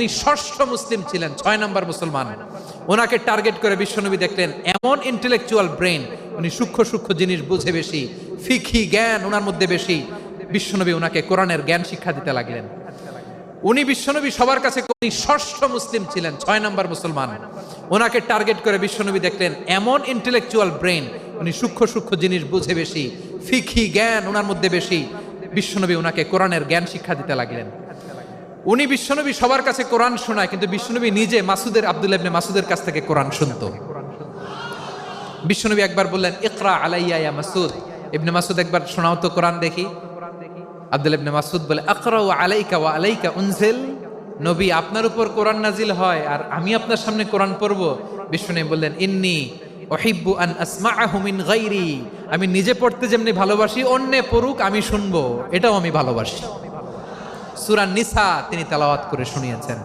তিনি ষষ্ঠ মুসলিম ছিলেন, 6 নম্বর মুসলমান। ওনাকে টার্গেট করে বিশ্বনবী দেখলেন এমন ইন্টেলেকচুয়াল ব্রেন, উনি সূক্ষ্ম সূক্ষ্ম জিনিস বুঝে বেশি, ফিকহি জ্ঞান ওনার মধ্যে বেশি। বিশ্বনবী ওনাকে কোরআনের জ্ঞান শিক্ষা দিতে লাগলেন। উনি বিশ্বনবী সবার কাছে, উনি ষষ্ঠ মুসলিম ছিলেন, 6 নম্বর মুসলমান। ওনাকে টার্গেট করে বিশ্বনবী দেখলেন এমন ইন্টেলেকচুয়াল ব্রেন, উনি সূক্ষ্ম সূক্ষ্ম জিনিস বুঝে বেশি, ফিকহি জ্ঞান ওনার মধ্যে বেশি। বিশ্বনবী ওনাকে কোরআনের জ্ঞান শিক্ষা দিতে লাগলেন। উনি বিশ্বনবী সবার কাছে কোরআন শোনায়, কিন্তু বিশ্বনবী নিজে আব্দুল্লাহ ইবনে মাসুদের কাছ থেকে কোরআন শুনতো। বিশ্বনবী একবার বললেন, ইকরা আলাইয়া ইয়া মাসুদ। ইবনে মাসুদ একবার শোনাও তো কোরআন দেখি। আব্দুল্লাহ ইবনে মাসুদ বলে, আকরাউ আলাইকা ওয়া আলাইকা উনজিল। নবী, আপনার উপর কোরআন নাজিল হয় আর আমি আপনার সামনে কোরআন পড়বো। বিশ্বনবী বললেন, ইন্নী উহিব্বু আন আসমাআহু মিন গায়রি। আমি নিজে পড়তে যেমনি ভালোবাসি, অন্যে পড়ুক আমি শুনবো, এটাও আমি ভালোবাসি। সূরা নিসা তিনি তেলাওয়াত করে শুনিয়েছেন।